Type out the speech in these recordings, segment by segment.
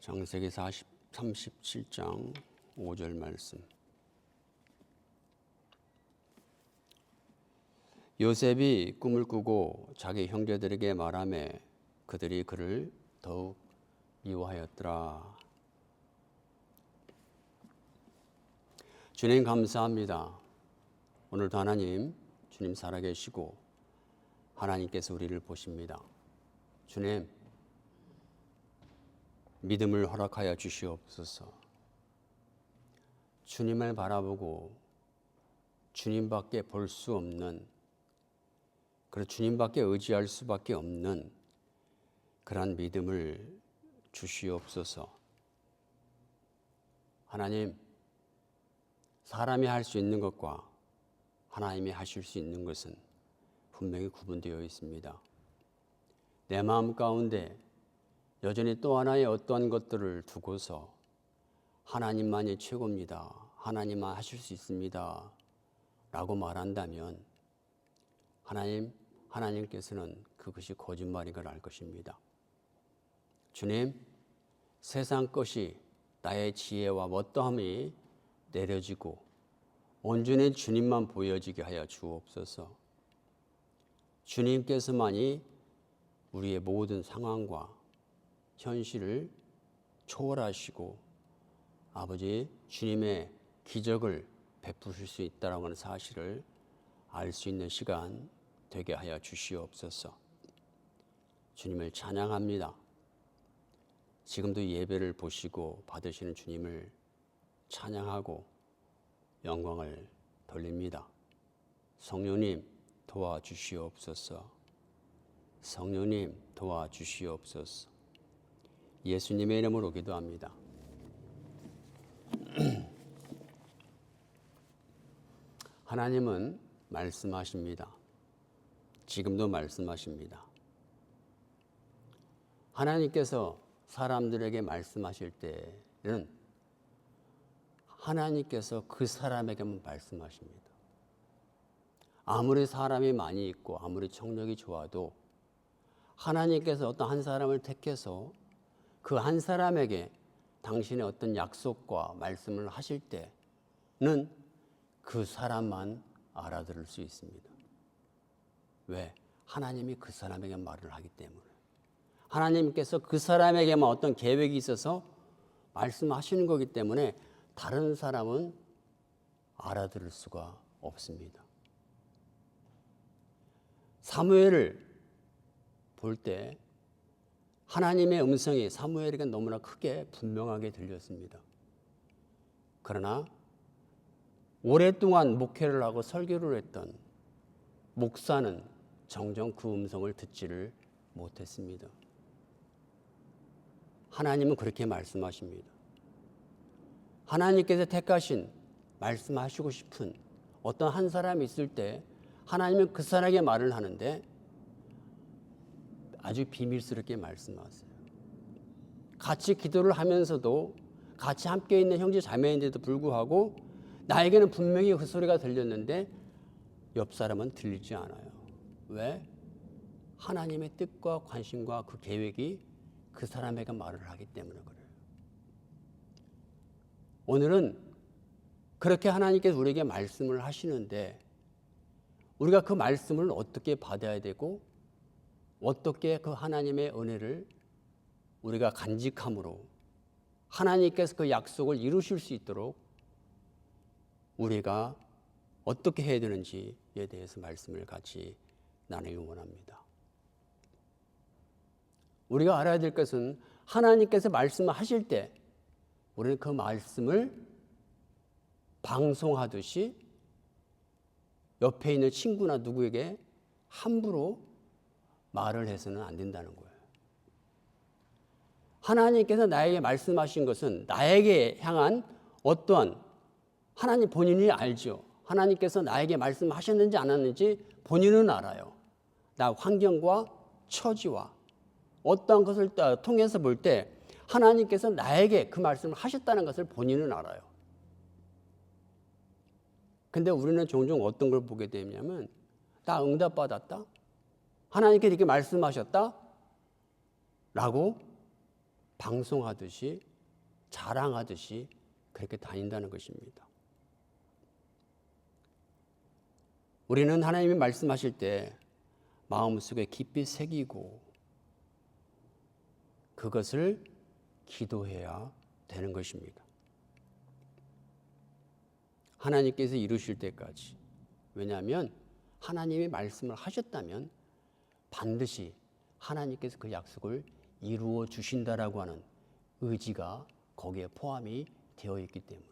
창세기 37장 5절 말씀. 요셉이 꿈을 꾸고 자기 형제들에게 말하며 그들이 그를 더욱 미워하였더라. 주님 감사합니다. 오늘도 하나님, 주님 살아계시고 하나님께서 우리를 보십니다. 주님, 믿음을 허락하여 주시옵소서. 주님을 바라보고 주님밖에 볼 수 없는, 그리고 주님밖에 의지할 수밖에 없는 그러한 믿음을 주시옵소서. 하나님, 사람이 할 수 있는 것과 하나님이 하실 수 있는 것은 분명히 구분되어 있습니다. 내 마음 가운데 여전히 또 하나의 어떠한 것들을 두고서 하나님만이 최고입니다, 하나님만 하실 수 있습니다 라고 말한다면 하나님께서는 그것이 거짓말인 걸 알 것입니다. 주님, 세상 것이 나의 지혜와 어떠함이 내려지고 온전히 주님만 보여지게 하여 주옵소서. 주님께서만이 우리의 모든 상황과 현실을 초월하시고 아버지 주님의 기적을 베푸실 수 있다라고 하는 사실을 알 수 있는 시간 되게 하여 주시옵소서. 주님을 찬양합니다. 지금도 예배를 보시고 받으시는 주님을 찬양하고 영광을 돌립니다. 성령님 도와주시옵소서. 성령님 도와주시옵소서. 예수님의 이름으로 기도합니다. 하나님은 말씀하십니다. 지금도 말씀하십니다. 하나님께서 사람들에게 말씀하실 때는 하나님께서 그 사람에게만 말씀하십니다. 아무리 사람이 많이 있고 아무리 청력이 좋아도 하나님께서 어떤 한 사람을 택해서 그 한 사람에게 당신의 어떤 약속과 말씀을 하실 때는 그 사람만 알아들을 수 있습니다. 왜? 하나님이 그 사람에게 말을 하기 때문에. 하나님께서 그 사람에게만 어떤 계획이 있어서 말씀하시는 거기 때문에 다른 사람은 알아들을 수가 없습니다. 사무엘을 볼 때 하나님의 음성이 사무엘에게 너무나 크게 분명하게 들렸습니다. 그러나 오랫동안 목회를 하고 설교를 했던 목사는 정녕 그 음성을 듣지를 못했습니다. 하나님은 그렇게 말씀하십니다. 하나님께서 택하신 말씀하시고 싶은 어떤 한 사람이 있을 때 하나님은 그 사람에게 말을 하는데 아주 비밀스럽게 말씀하세요. 같이 기도를 하면서도 같이 함께 있는 형제 자매인데도 불구하고 나에게는 분명히 그 소리가 들렸는데 옆 사람은 들리지 않아요. 왜? 하나님의 뜻과 관심과 그 계획이 그 사람에게 말을 하기 때문에 그래요. 오늘은 그렇게 하나님께서 우리에게 말씀을 하시는데 우리가 그 말씀을 어떻게 받아야 되고 어떻게 그 하나님의 은혜를 우리가 간직함으로 하나님께서 그 약속을 이루실 수 있도록 우리가 어떻게 해야 되는지에 대해서 말씀을 같이 나누기 원합니다. 우리가 알아야 될 것은 하나님께서 말씀하실 때 우리는 그 말씀을 방송하듯이 옆에 있는 친구나 누구에게 함부로 말을 해서는 안 된다는 거예요. 하나님께서 나에게 말씀하신 것은 나에게 향한 어떠한 하나님 본인이 알죠. 하나님께서 나에게 말씀하셨는지 안 하는지 본인은 알아요. 나 환경과 처지와 어떠한 것을 통해서 볼 때 하나님께서 나에게 그 말씀을 하셨다는 것을 본인은 알아요. 근데 우리는 종종 어떤 걸 보게 되냐면 나 응답받았다? 하나님께 이렇게 말씀하셨다? 라고 방송하듯이 자랑하듯이 그렇게 다닌다는 것입니다. 우리는 하나님이 말씀하실 때 마음속에 깊이 새기고 그것을 기도해야 되는 것입니다. 하나님께서 이루실 때까지. 왜냐하면 하나님이 말씀을 하셨다면 반드시 하나님께서 그 약속을 이루어 주신다라고 하는 의지가 거기에 포함이 되어 있기 때문에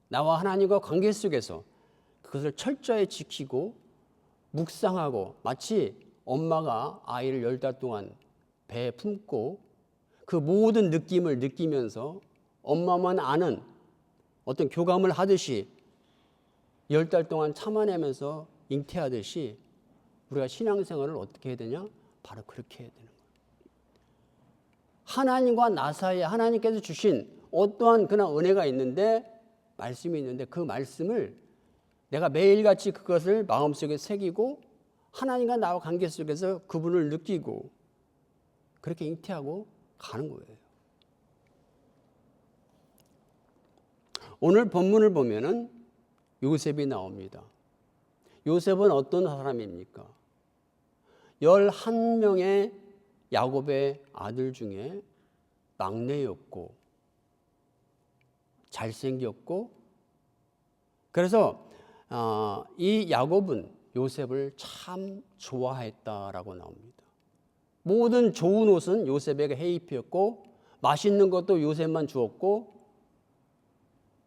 나와 하나님과 관계 속에서 그것을 철저히 지키고 묵상하고 마치 엄마가 아이를 10달 동안 배에 품고 그 모든 느낌을 느끼면서 엄마만 아는 어떤 교감을 하듯이 10달 동안 참아내면서 잉태하듯이 우리가 신앙생활을 어떻게 해야 되냐? 바로 그렇게 해야 되는 거예요. 하나님과 나 사이에 하나님께서 주신 어떠한 그런 은혜가 있는데 말씀이 있는데 그 말씀을 내가 매일같이 그것을 마음속에 새기고 하나님과 나와 관계 속에서 그분을 느끼고 그렇게 잉태하고 가는 거예요. 오늘 본문을 보면은 요셉이 나옵니다. 요셉은 어떤 사람입니까? 11명의 야곱의 아들 중에 막내였고 잘생겼고 그래서 이 야곱은 요셉을 참 좋아했다라고 나옵니다. 모든 좋은 옷은 요셉에게 해입혔고 맛있는 것도 요셉만 주었고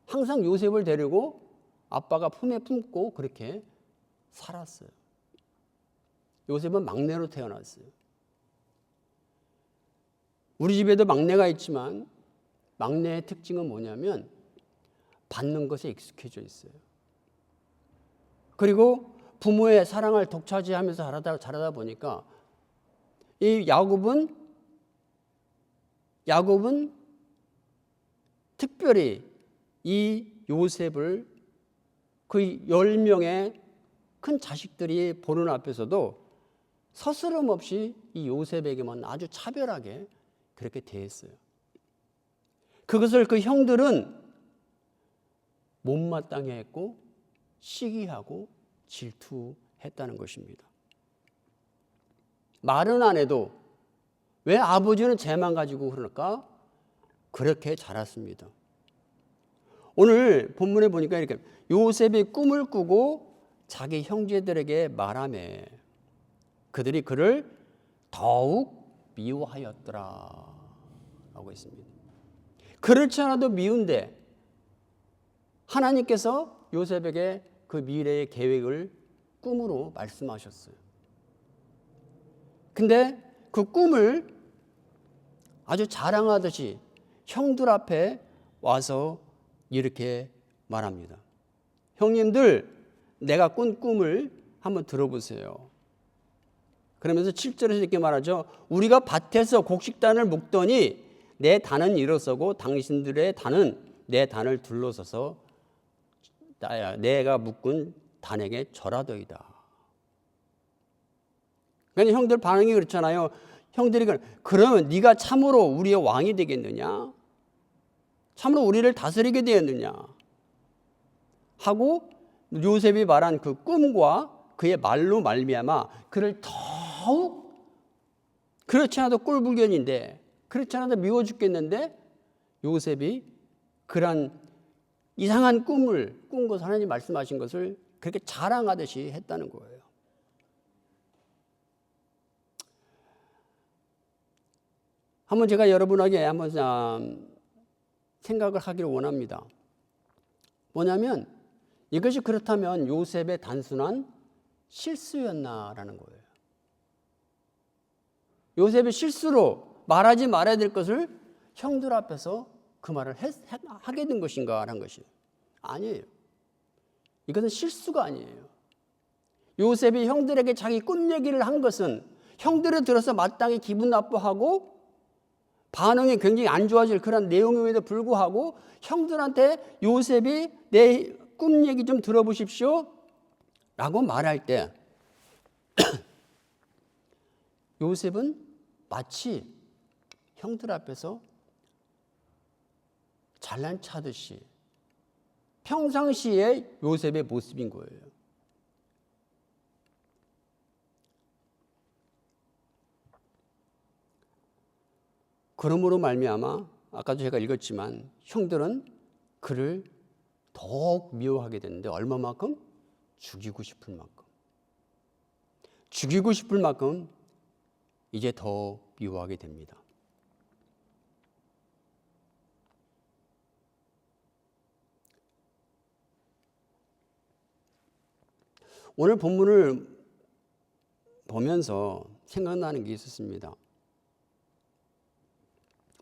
항상 요셉을 데리고 아빠가 품에 품고 그렇게 살았어요. 요셉은 막내로 태어났어요. 우리 집에도 막내가 있지만 막내의 특징은 뭐냐면 받는 것에 익숙해져 있어요. 그리고 부모의 사랑을 독차지하면서 자라다 보니까 이 야곱은 특별히 이 요셉을 그 10명의 큰 자식들이 보는 앞에서도 서스럼 없이 이 요셉에게만 아주 차별하게 그렇게 대했어요. 그것을 그 형들은 못마땅해 했고 시기하고 질투했다는 것입니다. 말은 안 해도 왜 아버지는 쟤만 가지고 그럴까? 그렇게 자랐습니다. 오늘 본문에 보니까 이렇게 요셉이 꿈을 꾸고 자기 형제들에게 말하매 그들이 그를 더욱 미워하였더라 라고 했습니다. 그렇지 않아도 미운데 하나님께서 요셉에게 그 미래의 계획을 꿈으로 말씀하셨어요. 근데 그 꿈을 아주 자랑하듯이 형들 앞에 와서 이렇게 말합니다. 형님들, 내가 꾼 꿈을 한번 들어보세요. 그러면서 7절에서 이렇게 말하죠. 우리가 밭에서 곡식단을 묶더니 내 단은 일어서고 당신들의 단은 내 단을 둘러서서 내가 묶은 단에게 절하더이다. 그러니까 형들 반응이 그렇잖아요. 형들이 그러면 네가 참으로 우리의 왕이 되겠느냐? 참으로 우리를 다스리게 되었느냐? 하고 요셉이 말한 그 꿈과 그의 말로 말미암아 그를 더욱 그렇지 않아도 꼴불견인데 그렇지 않아도 미워 죽겠는데 요셉이 그런 이상한 꿈을 꾼 것을 하나님 말씀하신 것을 그렇게 자랑하듯이 했다는 거예요. 한번 제가 여러분에게 한번 생각을 하기를 원합니다. 뭐냐면 이것이 그렇다면 요셉의 단순한 실수였나라는 거예요. 요셉의 실수로 말하지 말아야 될 것을 형들 앞에서 그 말을 하게 된 것인가 라는 것이 아니에요. 이것은 실수가 아니에요. 요셉이 형들에게 자기 꿈 얘기를 한 것은 형들을 들어서 마땅히 기분 나빠하고 반응이 굉장히 안 좋아질 그런 내용임에도 불구하고 형들한테 요셉이 내 꿈 얘기 좀 들어보십시오 라고 말할 때 요셉은 마치 형들 앞에서 잘난 차듯이 평상시의 요셉의 모습인 거예요. 그러므로 말미암아 아까도 제가 읽었지만 형들은 그를 더욱 미워하게 되는데 얼마만큼? 죽이고 싶을 만큼. 죽이고 싶을 만큼 이제 더 미워하게 됩니다. 오늘 본문을 보면서 생각나는 게 있었습니다.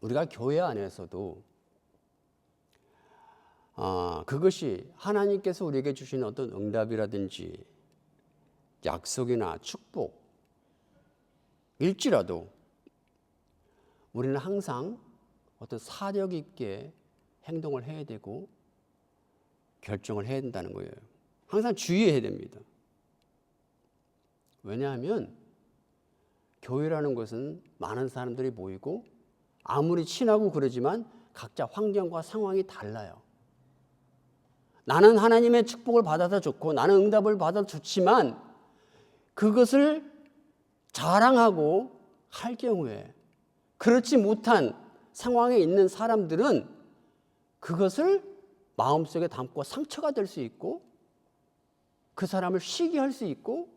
우리가 교회 안에서도 그것이 하나님께서 우리에게 주시는 어떤 응답이라든지 약속이나 축복일지라도 우리는 항상 어떤 사력 있게 행동을 해야 되고 결정을 해야 된다는 거예요. 항상 주의해야 됩니다. 왜냐하면 교회라는 것은 많은 사람들이 모이고 아무리 친하고 그러지만 각자 환경과 상황이 달라요. 나는 하나님의 축복을 받아서 좋고 나는 응답을 받아서 좋지만 그것을 자랑하고 할 경우에 그렇지 못한 상황에 있는 사람들은 그것을 마음속에 담고 상처가 될 수 있고 그 사람을 시기할 수 있고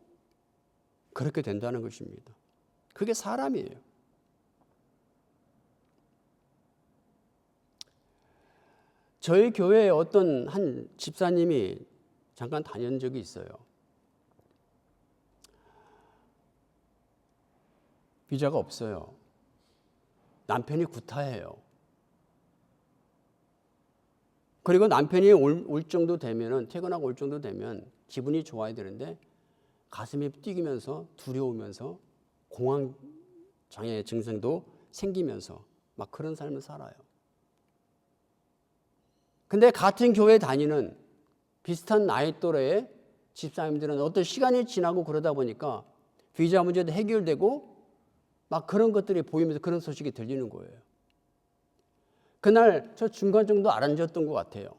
그렇게 된다는 것입니다. 그게 사람이에요. 저희 교회에 어떤 한 집사님이 잠깐 다닌 적이 있어요. 비자가 없어요. 남편이 구타해요. 그리고 남편이 올 정도 되면은 퇴근하고 올 정도 되면 기분이 좋아야 되는데 가슴이 뛰기면서 두려우면서 공황 장애 증상도 생기면서 막 그런 삶을 살아요. 근데 같은 교회 다니는 비슷한 나이 또래의 집사님들은 어떤 시간이 지나고 그러다 보니까 비자 문제도 해결되고 막 그런 것들이 보이면서 그런 소식이 들리는 거예요. 그날 저 중간 정도 알아졌던 것 같아요.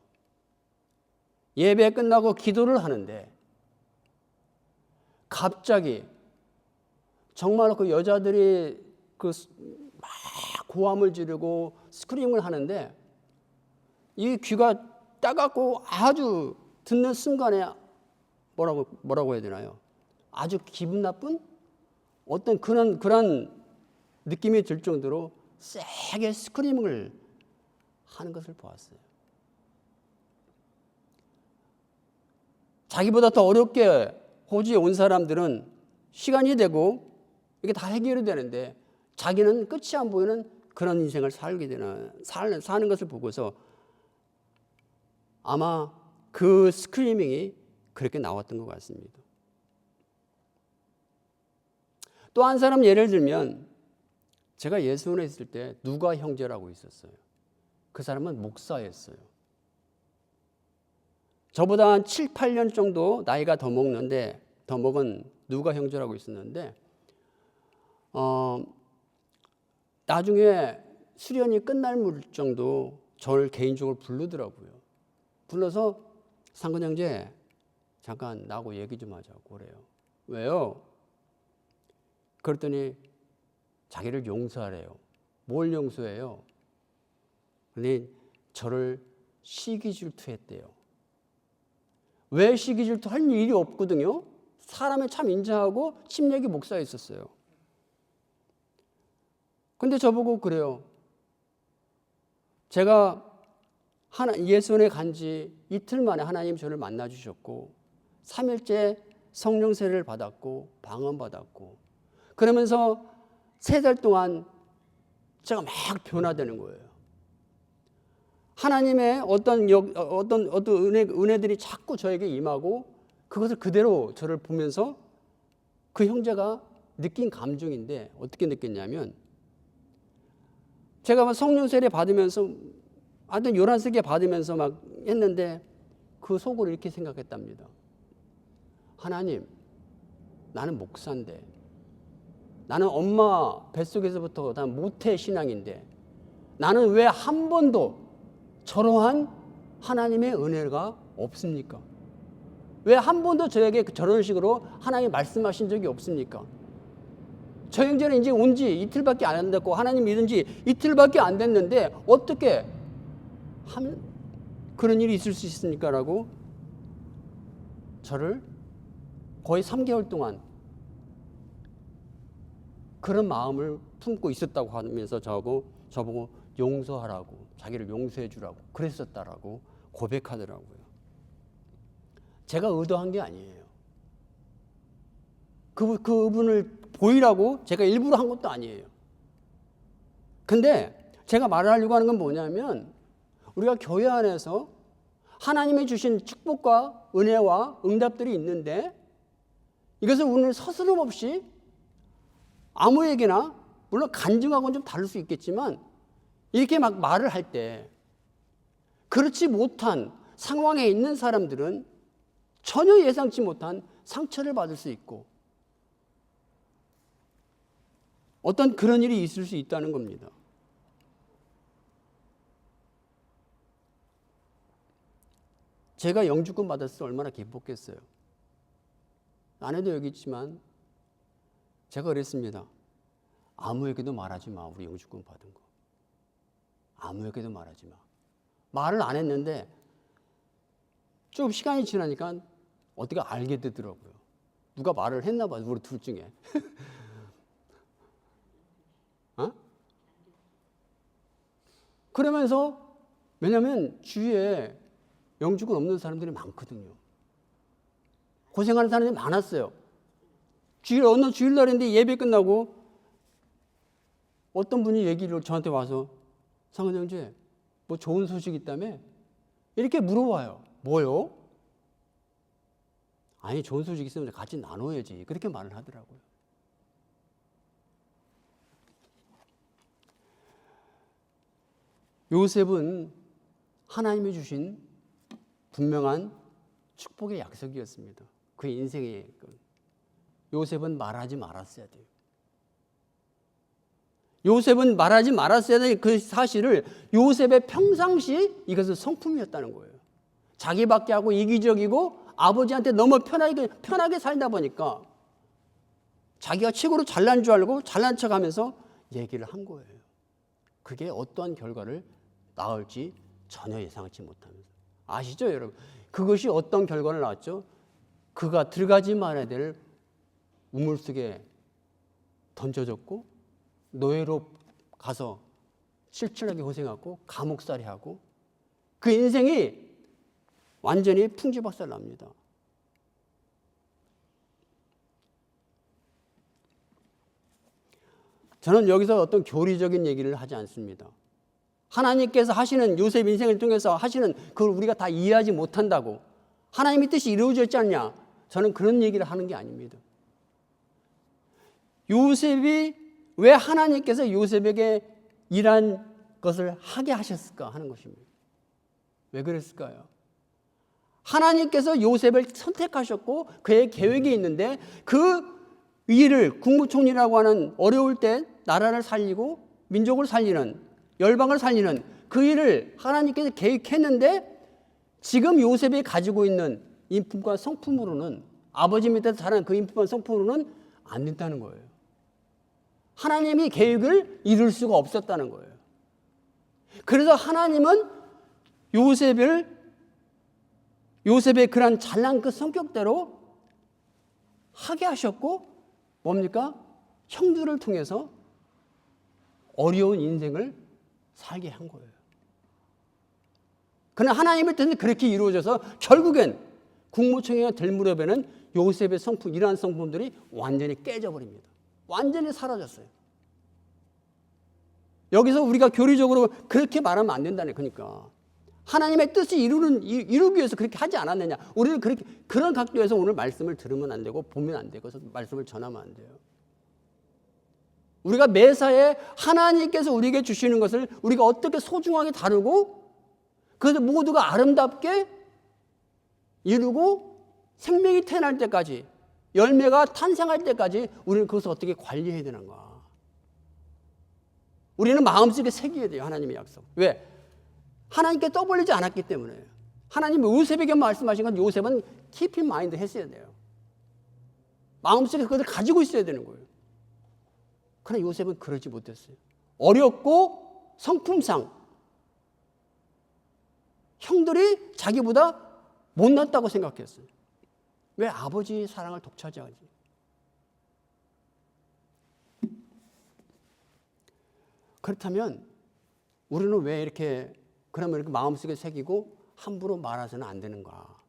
예배 끝나고 기도를 하는데 갑자기 정말 그 여자들이 그 막 고함을 지르고 스크림을 하는데 이 귀가 따갑고 아주 듣는 순간에 뭐라고 해야 되나요? 아주 기분 나쁜 어떤 그런 느낌이 들 정도로 세게 스크림을 하는 것을 보았어요. 자기보다 더 어렵게 호주에 온 사람들은 시간이 되고 이게 다 해결이 되는데 자기는 끝이 안 보이는 그런 인생을 사는 것을 보고서 아마 그 스크리밍이 그렇게 나왔던 것 같습니다. 또 한 사람 예를 들면 제가 예수원에 있을 때 누가 형제라고 있었어요. 그 사람은 목사였어요. 저보다 한 7, 8년 정도 나이가 더 먹은 누가 형제라고 있었는데 나중에 수련이 끝날 정도 저를 개인적으로 부르더라고요. 불러서 상근 형제 잠깐 나하고 얘기 좀 하자고 그래요. 왜요? 그랬더니 자기를 용서하래요. 뭘 용서해요? 근데 저를 시기질투했대요. 왜 시기질투 할 일이 없거든요. 사람이 참 인자하고 심력이 목사였었어요. 근데 저보고 그래요. 제가 예수원에 간 지 이틀 만에 하나님 저를 만나 주셨고 3일째 성령 세례를 받았고 방언받았고 그러면서 3달 동안 제가 막 변화되는 거예요. 하나님의 어떤 은혜들이 자꾸 저에게 임하고 그것을 그대로 저를 보면서 그 형제가 느낀 감정인데 어떻게 느꼈냐면 제가 성령 세례 받으면서 하여튼 요란스럽게 받으면서 막 했는데 그 속으로 이렇게 생각했답니다. 하나님, 나는 목사인데 나는 엄마 뱃속에서부터 난 모태 신앙인데 나는 왜 한 번도 저러한 하나님의 은혜가 없습니까? 왜 한 번도 저에게 저런 식으로 하나님 말씀하신 적이 없습니까? 저 형제는 이제 온 지 이틀밖에 안 됐고 하나님 믿은 지 이틀밖에 안 됐는데 어떻게 하면 그런 일이 있을 수 있습니까? 라고 저를 거의 3개월 동안 그런 마음을 품고 있었다고 하면서 저보고 용서하라고, 자기를 용서해 주라고 그랬었다라고 고백하더라고요. 제가 의도한 게 아니에요. 그분을 보이라고 제가 일부러 한 것도 아니에요. 근데 제가 말하려고 하는 건 뭐냐면 우리가 교회 안에서 하나님이 주신 축복과 은혜와 응답들이 있는데 이것을 오늘 서스럼 없이 아무에게나 물론 간증하고는 좀 다를 수 있겠지만 이렇게 막 말을 할 때 그렇지 못한 상황에 있는 사람들은 전혀 예상치 못한 상처를 받을 수 있고 어떤 그런 일이 있을 수 있다는 겁니다. 제가 영주권 받았을 때 얼마나 기뻤겠어요. 아내도 여기 있지만 제가 그랬습니다. 아무에게도 말하지 마. 우리 영주권 받은 거. 아무에게도 말하지 마. 말을 안 했는데 좀 시간이 지나니까 어떻게 알게 되더라고요. 누가 말을 했나 봐요. 우리 둘 중에. 어? 그러면서 왜냐하면 주위에 영주권 없는 사람들이 많거든요. 고생하는 사람들이 많았어요. 어느 주일날인데 예배 끝나고 어떤 분이 얘기를 저한테 와서 상은 형제 뭐 좋은 소식 있다며? 이렇게 물어봐요. 뭐요? 아니 좋은 소식 있으면 같이 나눠야지. 그렇게 말을 하더라고요. 요셉은 하나님이 주신 분명한 축복의 약속이었습니다. 그의 인생의 요셉은 말하지 말았어야 돼요. 요셉은 말하지 말았어야 될 그 사실을 요셉의 평상시 이것은 성품이었다는 거예요. 자기밖에 하고 이기적이고 아버지한테 너무 편하게 살다 보니까 자기가 최고로 잘난 줄 알고 잘난 척하면서 얘기를 한 거예요. 그게 어떠한 결과를 낳을지 전혀 예상치 못하면서. 아시죠, 여러분? 그것이 어떤 결과를 낳았죠? 그가 들어가지 말아야 될 우물 속에 던져졌고 노예로 가서 실질하게 고생하고 감옥살이하고 그 인생이 완전히 풍지박살 납니다. 저는 여기서 어떤 교리적인 얘기를 하지 않습니다. 하나님께서 하시는 요셉 인생을 통해서 하시는 그걸 우리가 다 이해하지 못한다고 하나님의 뜻이 이루어졌지 않냐? 저는 그런 얘기를 하는 게 아닙니다. 요셉이 왜 하나님께서 요셉에게 이러한 것을 하게 하셨을까 하는 것입니다. 왜 그랬을까요? 하나님께서 요셉을 선택하셨고 그의 계획이 있는데 그 일을 국무총리라고 하는 어려울 때 나라를 살리고 민족을 살리는 열방을 살리는 그 일을 하나님께서 계획했는데 지금 요셉이 가지고 있는 인품과 성품으로는 아버지 밑에서 자란 그 인품과 성품으로는 안 된다는 거예요. 하나님이 계획을 이룰 수가 없었다는 거예요. 그래서 하나님은 요셉의 그런 잘난 그 성격대로 하게 하셨고 뭡니까? 형들을 통해서 어려운 인생을 살게 한 거예요. 그러나 하나님의 뜻은 그렇게 이루어져서 결국엔 국무총리가 될 무렵에는 요셉의 성품, 이러한 성품들이 완전히 깨져버립니다. 완전히 사라졌어요. 여기서 우리가 교리적으로 그렇게 말하면 안 된다는 거니까 하나님의 뜻을 이루기 위해서 그렇게 하지 않았느냐. 우리는 그런 각도에서 오늘 말씀을 들으면 안 되고 보면 안 되고 말씀을 전하면 안 돼요. 우리가 매사에 하나님께서 우리에게 주시는 것을 우리가 어떻게 소중하게 다루고 그래서 모두가 아름답게 이루고 생명이 태어날 때까지 열매가 탄생할 때까지 우리는 그것을 어떻게 관리해야 되는가. 우리는 마음속에 새겨야 돼요. 하나님의 약속. 왜? 하나님께 떠벌리지 않았기 때문에요. 하나님이 요셉에게 말씀하신 건 요셉은 keep in mind 했어야 돼요. 마음속에 그것을 가지고 있어야 되는 거예요. 그러나 요셉은 그러지 못했어요. 어렵고 성품상 형들이 자기보다 못났다고 생각했어요. 왜 아버지의 사랑을 독차지하지? 그렇다면 우리는 왜 이렇게 그러면 이렇게 마음속에 새기고 함부로 말해서는 안 되는가?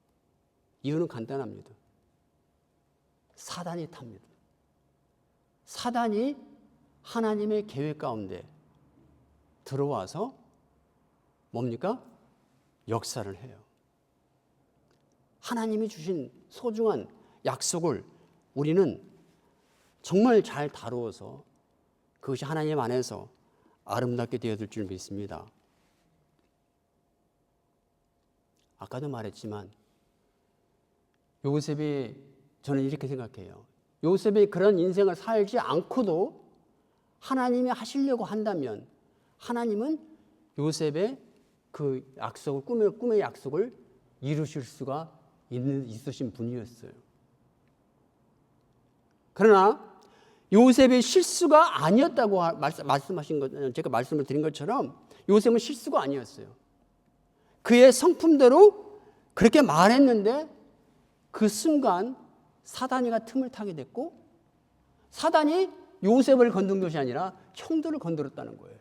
이유는 간단합니다. 사단이 탑니다. 사단이 하나님의 계획 가운데 들어와서 뭡니까? 역사를 해요. 하나님이 주신 소중한 약속을 우리는 정말 잘 다루어서 그것이 하나님 안에서 아름답게 되어질 줄 믿습니다. 아까도 말했지만 요셉이 저는 이렇게 생각해요. 요셉이 그런 인생을 살지 않고도 하나님이 하시려고 한다면 하나님은 요셉의 그 약속을 꿈의 약속을 이루실 수가 있으신 분이었어요. 그러나 요셉의 실수가 아니었다고 말씀하신 것, 제가 말씀을 드린 것처럼 요셉은 실수가 아니었어요. 그의 성품대로 그렇게 말했는데 그 순간 사단이가 틈을 타게 됐고 사단이 요셉을 건든 것이 아니라 형들을 건드렸다는 거예요.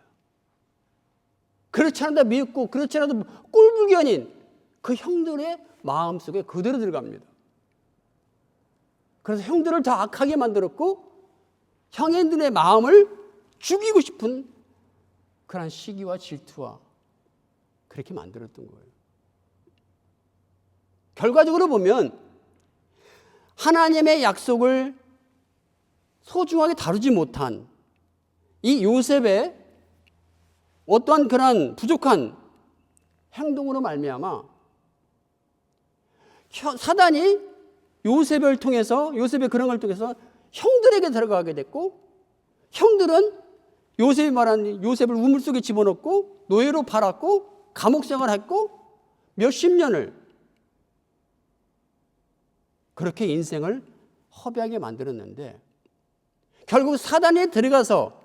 그렇지 않아도 미흡고 그렇지 않아도 꼴불견인 그 형들의 마음속에 그대로 들어갑니다. 그래서 형들을 더 악하게 만들었고 형들의 마음을 죽이고 싶은 그런 시기와 질투와 그렇게 만들었던 거예요. 결과적으로 보면 하나님의 약속을 소중하게 다루지 못한 이 요셉의 어떠한 그런 부족한 행동으로 말미암아 사단이 요셉을 통해서 요셉의 그런 걸 통해서 형들에게 들어가게 됐고 형들은 요셉이 말한 요셉을 우물 속에 집어넣고 노예로 팔았고 감옥 생활했고 몇십 년을 그렇게 인생을 허비하게 만들었는데 결국 사단에 들어가서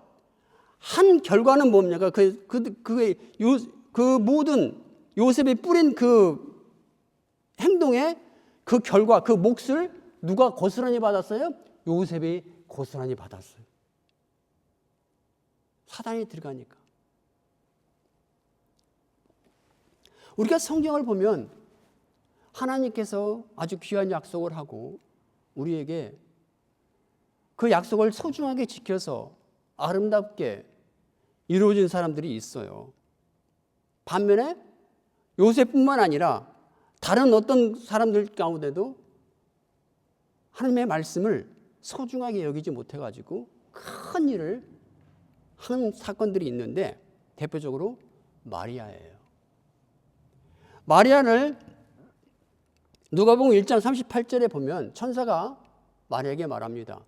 한 결과는 뭡니까? 그 모든 요셉이 뿌린 그 행동의 그 결과, 그 몫을 누가 고스란히 받았어요? 요셉이 고스란히 받았어요. 사단이 들어가니까. 우리가 성경을 보면 하나님께서 아주 귀한 약속을 하고 우리에게 그 약속을 소중하게 지켜서 아름답게 이루어진 사람들이 있어요. 반면에 요셉뿐만 아니라 다른 어떤 사람들 가운데도 하나님의 말씀을 소중하게 여기지 못해가지고 큰 일을 한 사건들이 있는데 대표적으로 마리아예요. 마리아를 누가복음 1장 38절에 보면 천사가 마리아에게 말합니다.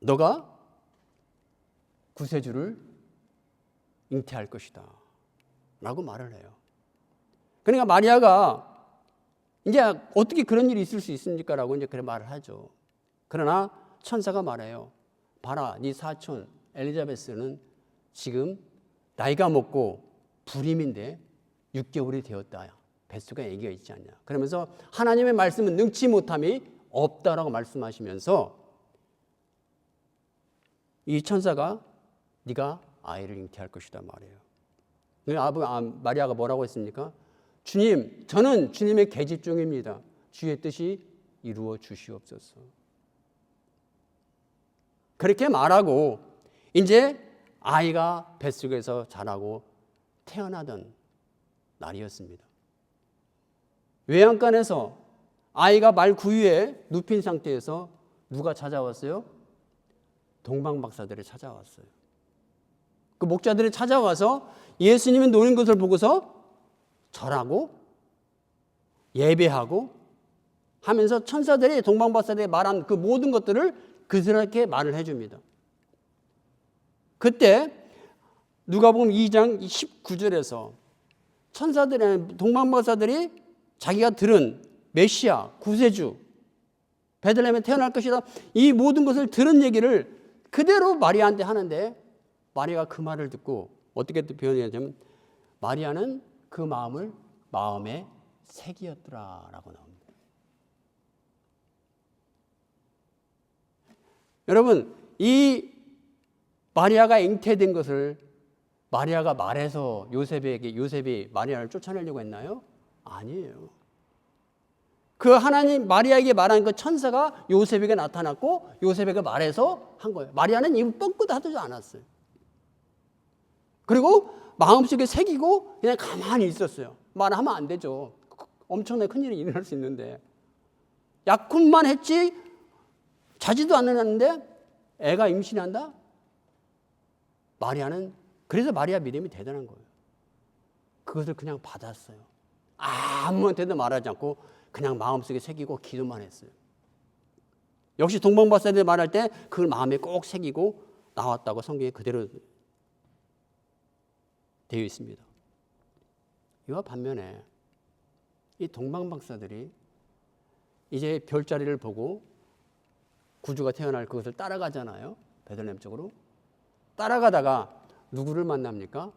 너가 구세주를 잉태할 것이다 라고 말을 해요. 그러니까 마리아가 이제 어떻게 그런 일이 있을 수 있습니까? 라고 이제 그런 말을 하죠. 그러나 천사가 말해요. 봐라, 네 사촌 엘리자베스는 지금 나이가 먹고 불임인데 6개월이 되었다. 뱃속에 아기가 있지 않냐. 그러면서 하나님의 말씀은 능치 못함이 없다라고 말씀하시면서 이 천사가 네가 아이를 잉태할 것이다 말이에요. 마리아가 뭐라고 했습니까? 주님, 저는 주님의 계집 중입니다. 주의 뜻이 이루어 주시옵소서. 그렇게 말하고 이제 아이가 뱃속에서 자라고 태어나던 날이었습니다. 외양간에서 아이가 말 구유에 눕힌 상태에서 누가 찾아왔어요? 동방박사들이 찾아왔어요. 그 목자들이 찾아와서 예수님이 노는 것을 보고서 절하고 예배하고 하면서 천사들이 동방박사들이 말한 그 모든 것들을 그들에게 말을 해줍니다. 그때 누가복음 2장 19절에서 천사들이 동방박사들이 자기가 들은 메시아, 구세주, 베들레헴에 태어날 것이다. 이 모든 것을 들은 얘기를 그대로 마리아한테 하는데 마리아가 그 말을 듣고 어떻게 표현하냐면 마리아는 그 마음을 마음에 새기었더라라고 나옵니다. 여러분, 이 마리아가 잉태된 것을 마리아가 말해서 요셉이 마리아를 쫓아내려고 했나요? 아니에요. 그 하나님 마리아에게 말한 그 천사가 요셉에게 나타났고 요셉에게 말해서 한 거예요. 마리아는 입을 뻥끗 하지 않았어요. 그리고 마음속에 새기고 그냥 가만히 있었어요. 말하면 안 되죠. 엄청나게 큰일이 일어날 수 있는데. 약혼만 했지 자지도 않았는데 애가 임신한다? 마리아는 그래서 마리아 믿음이 대단한 거예요. 그것을 그냥 받았어요. 아무한테도 말하지 않고 그냥 마음속에 새기고 기도만 했어요. 역시 동방박사들 말할 때 그걸 마음에 꼭 새기고 나왔다고 성경에 그대로 되어 있습니다. 이와 반면에 이 동방박사들이 이제 별자리를 보고 구주가 태어날 그것을 따라가잖아요. 베들레헴 쪽으로. 따라가다가 누구를 만납니까?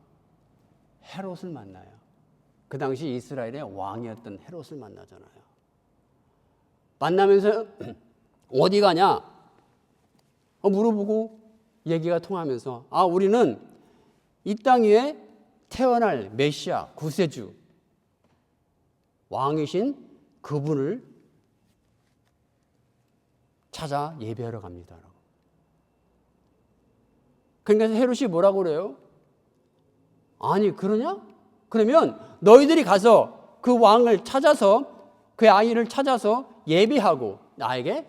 헤롯을 만나요. 그 당시 이스라엘의 왕이었던 헤롯을 만나잖아요. 만나면서 어디 가냐? 물어보고 얘기가 통하면서 우리는 이 땅 위에 태어날 메시아, 구세주, 왕이신 그분을 찾아 예배하러 갑니다. 그러니까 헤롯이 뭐라고 그래요? 아니 그러냐? 그러면 너희들이 가서 그 왕을 찾아서 그 아이를 찾아서 예배하고 나에게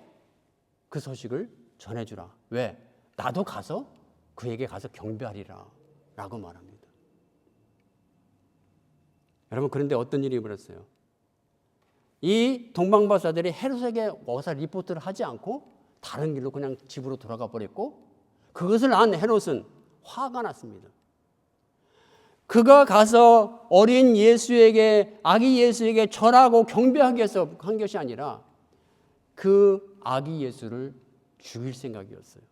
그 소식을 전해주라. 왜? 나도 가서 그에게 가서 경배하리라 라고 말합니다. 여러분 그런데 어떤 일이 벌었어요? 이 동방박사들이 헤롯에게 와서 리포트를 하지 않고 다른 길로 그냥 집으로 돌아가 버렸고 그것을 안 헤롯은 화가 났습니다. 그가 가서 어린 예수에게 아기 예수에게 절하고 경배하기 위해서 한 것이 아니라 그 아기 예수를 죽일 생각이었어요.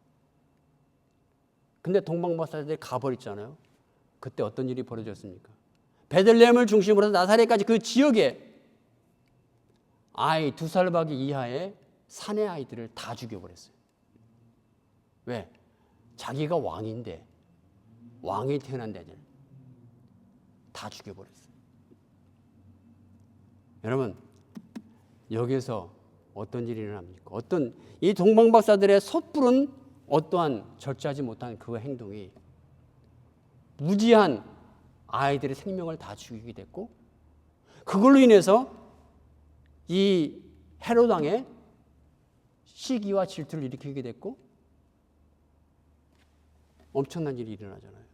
근데 동방박사들이 가버렸잖아요. 그때 어떤 일이 벌어졌습니까? 베들레헴을 중심으로 해서 나사렛까지 그 지역에 아이 2살밖에 이하의 사내 아이들을 다 죽여버렸어요. 왜? 자기가 왕인데 왕이 태어난 데를 다 죽여버렸어요. 여러분 여기서 어떤 일이 일어납니까? 어떤 이 동방박사들의 섣부른 어떠한 절제하지 못한 그 행동이 무지한 아이들의 생명을 다 죽이게 됐고 그걸로 인해서 이 헤롯 왕의 시기와 질투를 일으키게 됐고 엄청난 일이 일어나잖아요.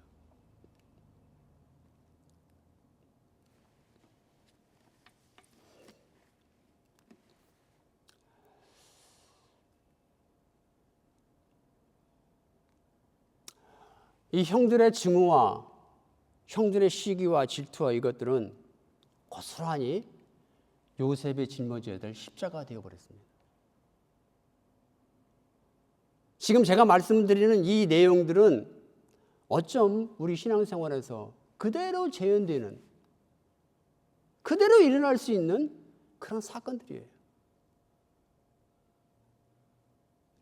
이 형들의 증오와 형들의 시기와 질투와 이것들은 고스란히 요셉의 짊어져야 될 십자가가 되어버렸습니다. 지금 제가 말씀드리는 이 내용들은 어쩜 우리 신앙생활에서 그대로 재현되는 그대로 일어날 수 있는 그런 사건들이에요.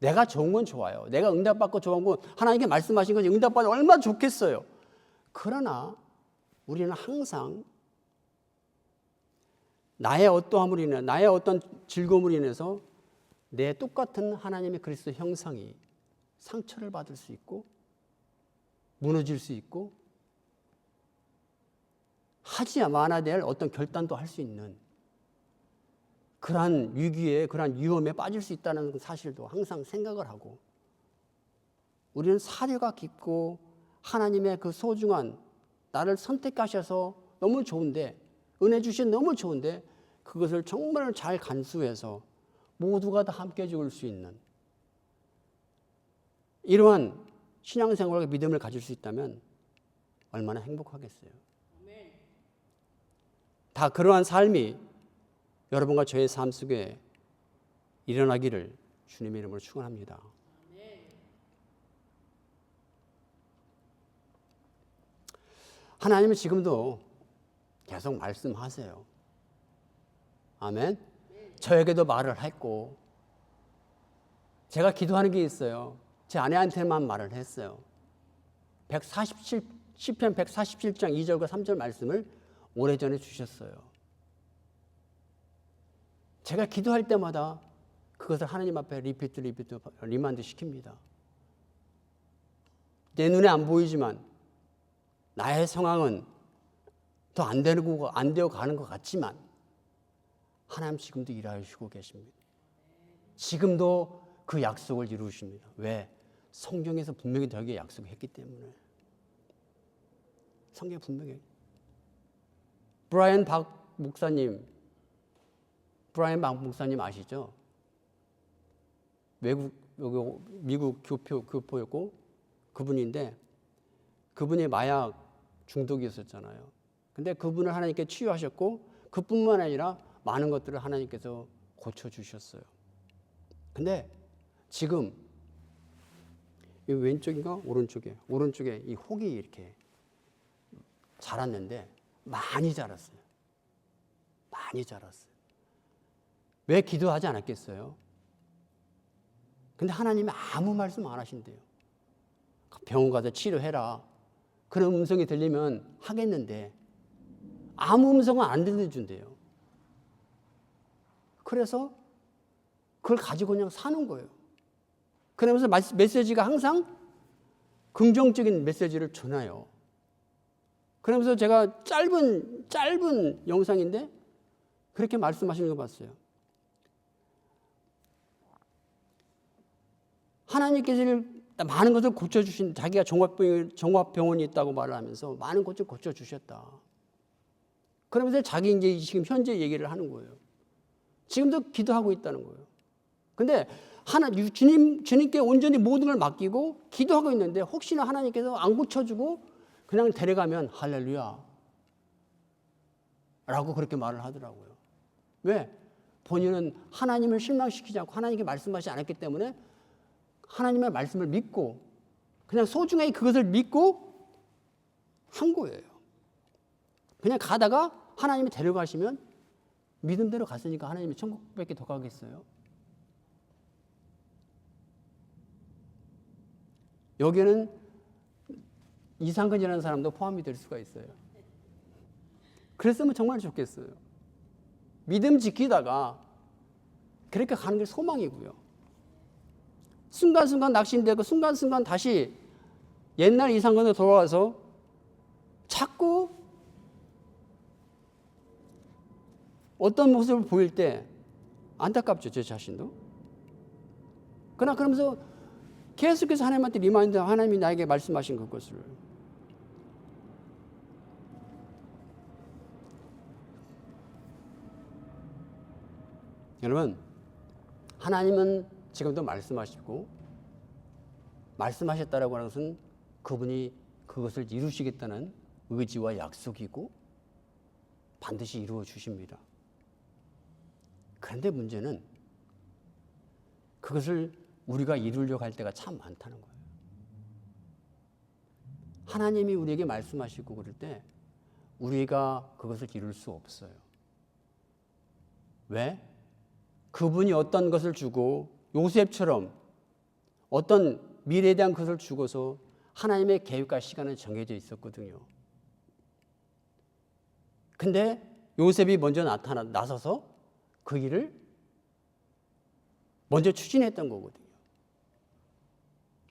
내가 좋은 건 좋아요. 내가 응답받고 좋은 건 하나님께 말씀하신 것이 응답받으면 얼마나 좋겠어요. 그러나 우리는 항상 나의 어떠함으로 인해 나의 어떤 즐거움으로 인해서 내 똑같은 하나님의 그리스도 형상이 상처를 받을 수 있고 무너질 수 있고 하지 말아야 될 어떤 결단도 할 수 있는 그러한 위기에 그러한 위험에 빠질 수 있다는 사실도 항상 생각을 하고 우리는 사려가 깊고 하나님의 그 소중한 나를 선택하셔서 너무 좋은데 은혜 주신 너무 좋은데 그것을 정말 잘 간수해서 모두가 다 함께 죽을 수 있는 이러한 신앙생활과 믿음을 가질 수 있다면 얼마나 행복하겠어요. 다 그러한 삶이 여러분과 저의 삶 속에 일어나기를 주님의 이름으로 축원합니다. 하나님은 지금도 계속 말씀하세요. 아멘. 저에게도 말을 했고, 제가 기도하는 게 있어요. 제 아내한테만 말을 했어요. 시편 147장 2절과 3절 말씀을 오래전에 주셨어요. 제가 기도할 때마다 그것을 하나님 앞에 리마인드 시킵니다. 내 눈에 안 보이지만 나의 상황은 더 안 되어 가는 것 같지만 하나님 지금도 일하시고 계십니다. 지금도 그 약속을 이루십니다. 왜? 성경에서 분명히 저에게 약속했기 때문에. 성경에 분명히. 브라이언 박 목사님 아시죠? 미국 교포였고 그분인데 그분이 마약 중독이었었잖아요. 근데 그분을 하나님께 치유하셨고 그뿐만 아니라 많은 것들을 하나님께서 고쳐주셨어요. 근데 지금 이 왼쪽인가 오른쪽에 이 혹이 이렇게 자랐는데 많이 자랐어요. 왜 기도하지 않았겠어요? 근데 하나님이 아무 말씀 안 하신대요. 병원 가서 치료해라. 그런 음성이 들리면 하겠는데 아무 음성은 안 들려준대요. 그래서 그걸 가지고 그냥 사는 거예요. 그러면서 메시지가 항상 긍정적인 메시지를 전해요. 그러면서 제가 짧은 영상인데 그렇게 말씀하시는 거 봤어요. 하나님께서 많은 것을 고쳐주신, 자기가 종합병원이 있다고 말을 하면서 많은 것을 고쳐주셨다. 그러면서 자기 이제 지금 현재 얘기를 하는 거예요. 지금도 기도하고 있다는 거예요. 근데 주님께 온전히 모든 걸 맡기고 기도하고 있는데 혹시나 하나님께서 안 고쳐주고 그냥 데려가면 할렐루야 라고 그렇게 말을 하더라고요. 왜? 본인은 하나님을 실망시키지 않고 하나님께 말씀하지 않았기 때문에 하나님의 말씀을 믿고 그냥 소중하게 그것을 믿고 한 거예요. 그냥 가다가 하나님이 데려가시면 믿음대로 갔으니까 하나님이 천국밖에 더 가겠어요? 여기에는 이상근이라는 사람도 포함이 될 수가 있어요. 그랬으면 정말 좋겠어요. 믿음 지키다가 그렇게 가는 게 소망이고요. 순간순간 낙심되고 순간순간 다시 옛날 이상근으로 돌아와서 자꾸 어떤 모습을 보일 때 안타깝죠, 제 자신도. 그러면서 계속해서 하나님한테 리마인드, 하나님이 나에게 말씀하신 그것을. 여러분, 하나님은 지금도 말씀하시고 말씀하셨다라고 하는 것은 그분이 그것을 이루시겠다는 의지와 약속이고 반드시 이루어 주십니다. 그런데 문제는 그것을 우리가 이루려고 할 때가 참 많다는 거예요. 하나님이 우리에게 말씀하시고 그럴 때 우리가 그것을 이룰 수 없어요. 왜? 그분이 어떤 것을 주고 요셉처럼 어떤 미래에 대한 것을 주고서 하나님의 계획과 시간은 정해져 있었거든요. 근데 요셉이 먼저 나서서 그 일을 먼저 추진했던 거거든요.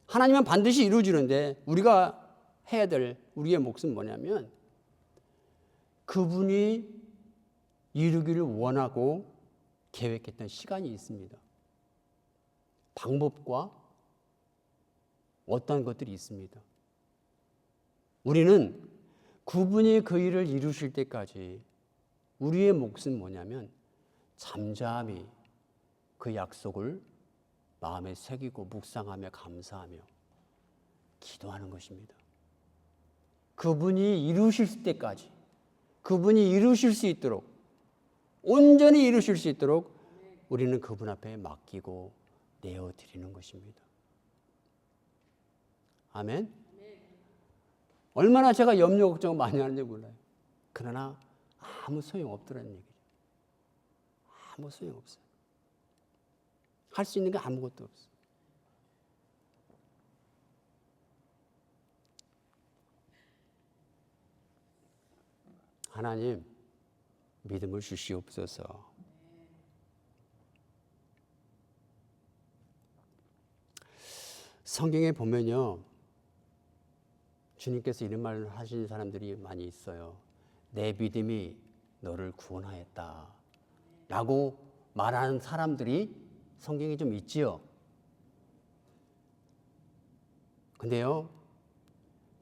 하나님은 반드시 이루어주는데 우리가 해야 될 우리의 몫은 뭐냐면 그분이 이루기를 원하고 계획했던 시간이 있습니다. 방법과 어떤 것들이 있습니다. 우리는 그분이 그 일을 이루실 때까지 우리의 몫은 뭐냐면 잠잠히 그 약속을 마음에 새기고 묵상하며 감사하며 기도하는 것입니다. 그분이 이루실 때까지, 그분이 이루실 수 있도록, 온전히 이루실 수 있도록 우리는 그분 앞에 맡기고 내어드리는 것입니다. 아멘? 얼마나 제가 염려 걱정 많이 하는지 몰라요. 그러나 아무 소용없더라는 얘기죠. 아무 소용없어요. 할 수 있는 게 아무것도 없어요. 하나님, 믿음을 주시옵소서. 성경에 보면요, 주님께서 이런 말을 하시는 사람들이 많이 있어요. 내 믿음이 너를 구원하였다 라고 말하는 사람들이 성경에 좀 있지요. 근데요,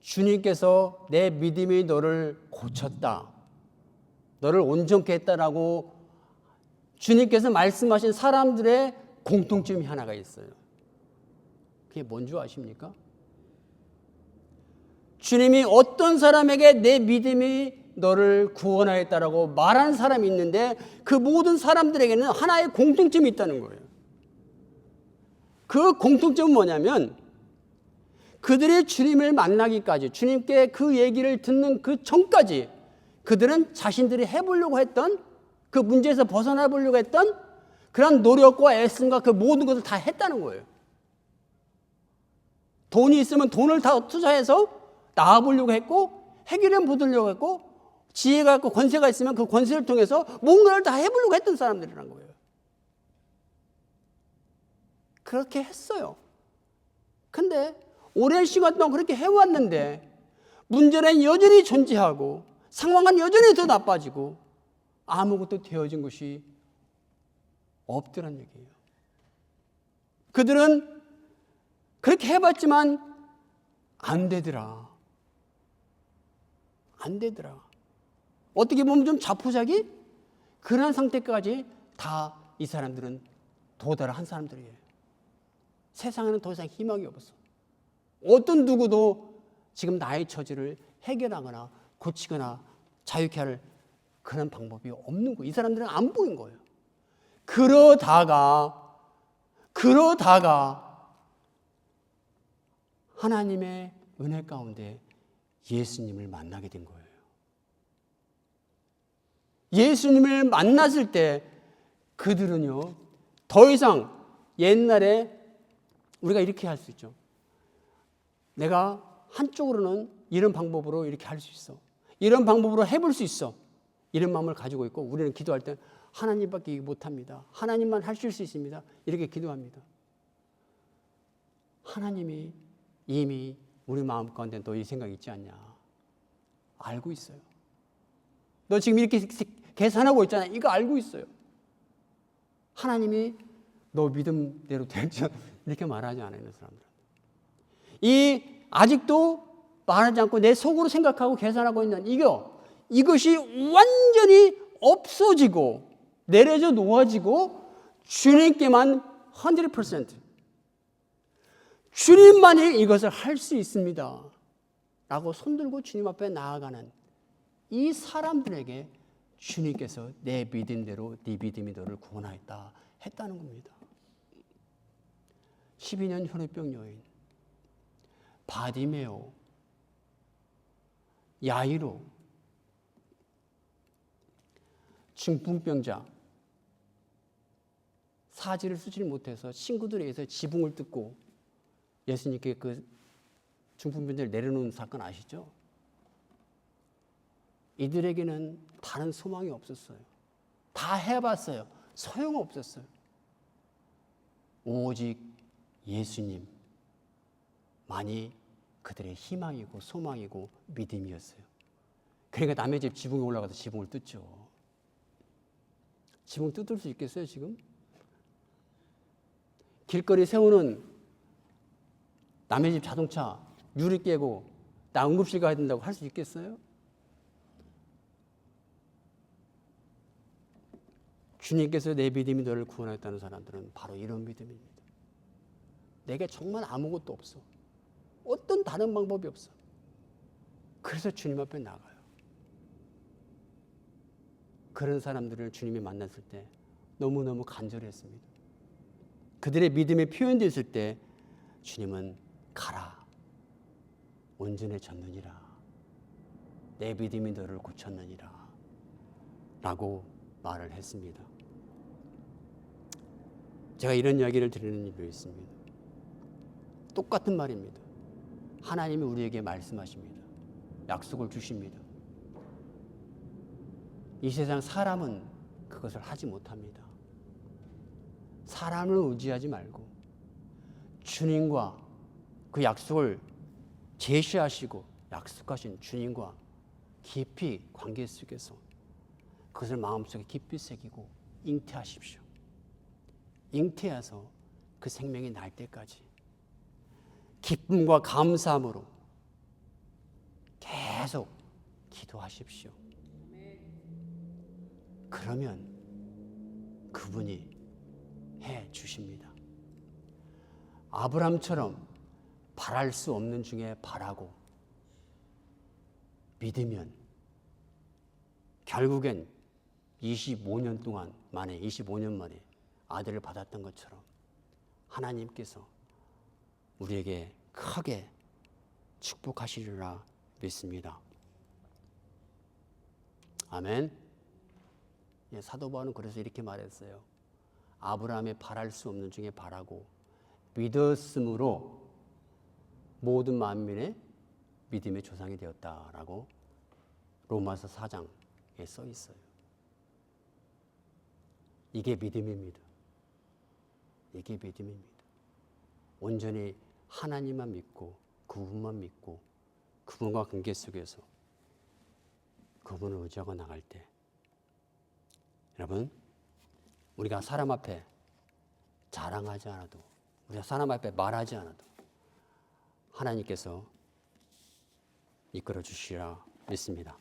주님께서 내 믿음이 너를 고쳤다, 너를 온전케 했다라고 주님께서 말씀하신 사람들의 공통점이 하나가 있어요. 그게 뭔지 아십니까? 주님이 어떤 사람에게 내 믿음이 너를 구원하였다라고 말하는 사람이 있는데 그 모든 사람들에게는 하나의 공통점이 있다는 거예요. 그 공통점은 뭐냐면 그들이 주님을 만나기까지, 주님께 그 얘기를 듣는 그 전까지 그들은 자신들이 해보려고 했던, 그 문제에서 벗어나 보려고 했던 그런 노력과 애씀과 그 모든 것을 다 했다는 거예요. 돈이 있으면 돈을 다 투자해서 나아보려고 했고, 해결해 보려고 했고, 지혜가 있고 권세가 있으면 그 권세를 통해서 뭔가를 다 해보려고 했던 사람들이란 거예요. 그렇게 했어요. 근데 오랜 시간 동안 그렇게 해왔는데 문제는 여전히 존재하고 상황은 여전히 더 나빠지고 아무것도 되어진 것이 없더란 얘기예요. 그들은 그렇게 해봤지만 안 되더라. 안 되더라. 어떻게 보면 좀 자포자기? 그런 상태까지 다 이 사람들은 도달한 사람들이에요. 세상에는 더 이상 희망이 없어. 어떤 누구도 지금 나의 처지를 해결하거나 고치거나 자유케 할 그런 방법이 없는 거예요. 이 사람들은 안 보인 거예요. 그러다가 하나님의 은혜 가운데 예수님을 만나게 된 거예요. 예수님을 만났을 때 그들은요, 더 이상 옛날에 우리가 이렇게 할 수 있죠. 내가 한쪽으로는 이런 방법으로 이렇게 할 수 있어. 이런 방법으로 해볼 수 있어. 이런 마음을 가지고 있고 우리는 기도할 때 하나님밖에 못합니다. 하나님만 하실 수 있습니다. 이렇게 기도합니다. 하나님이 이미 우리 마음 가운데 너 이 생각 있지 않냐? 알고 있어요. 너 지금 이렇게 계산하고 있잖아. 이거 알고 있어요. 하나님이 너 믿음대로 될지 이렇게 말하지 않아요, 사람들. 아직도 말하지 않고 내 속으로 생각하고 계산하고 있는 이것이 완전히 없어지고 내려져 놓아지고 주님께만 100% 주님만이 이것을 할 수 있습니다 라고 손들고 주님 앞에 나아가는 이 사람들에게 주님께서 내 믿음대로 네 믿음이 너를 구원하였다 했다는 겁니다. 12년 혈우병 여인, 바디메오, 야이로, 중풍병자, 사지를 쓰지 못해서 친구들에 의해서 지붕을 뜯고 예수님께 그 중풍병자를 내려놓은 사건 아시죠? 이들에게는 다른 소망이 없었어요. 다 해봤어요. 소용없었어요. 오직 예수님만이 그들의 희망이고 소망이고 믿음이었어요. 그러니까 남의 집 지붕에 올라가서 지붕을 뜯죠. 지붕 뜯을 수 있겠어요, 지금? 길거리 세우는 남의 집 자동차 유리 깨고 나 응급실 가야 된다고 할 수 있겠어요? 주님께서 내 믿음이 너를 구원했다는 사람들은 바로 이런 믿음입니다. 내게 정말 아무것도 없어. 어떤 다른 방법이 없어. 그래서 주님 앞에 나가요. 그런 사람들을 주님이 만났을 때 너무너무 간절했습니다. 그들의 믿음이 표현됐을 때 주님은 가라. 온전해졌느니라. 내 믿음이 너를 고쳤느니라. 라고 말을 했습니다. 제가 이런 이야기를 드리는 이유가 있습니다. 똑같은 말입니다. 하나님이 우리에게 말씀하십니다. 약속을 주십니다. 이 세상 사람은 그것을 하지 못합니다. 사람을 의지하지 말고 주님과 그 약속을 제시하시고 약속하신 주님과 깊이 관계 속에서 그것을 마음속에 깊이 새기고 잉태하십시오. 잉태해서 그 생명이 날 때까지 기쁨과 감사함으로 계속 기도하십시오. 그러면 그분이 해 주십니다. 아브람처럼 바랄 수 없는 중에 바라고 믿으면 결국엔 25년 만에 아들을 받았던 것처럼 하나님께서 우리에게 크게 축복하시리라 믿습니다. 아멘. 사도 바울은 그래서 이렇게 말했어요. 아브라함의 바랄 수 없는 중에 바라고 믿었으므로 모든 만민의 믿음의 조상이 되었다라고 로마서 4장에 써 있어요. 이게 믿음입니다. 이게 믿음입니다. 온전히 하나님만 믿고 그분만 믿고 그분과 관계 속에서 그분을 의지하고 나갈 때 여러분 우리가 사람 앞에 자랑하지 않아도 우리가 사람 앞에 말하지 않아도 하나님께서 이끌어 주시리라 믿습니다.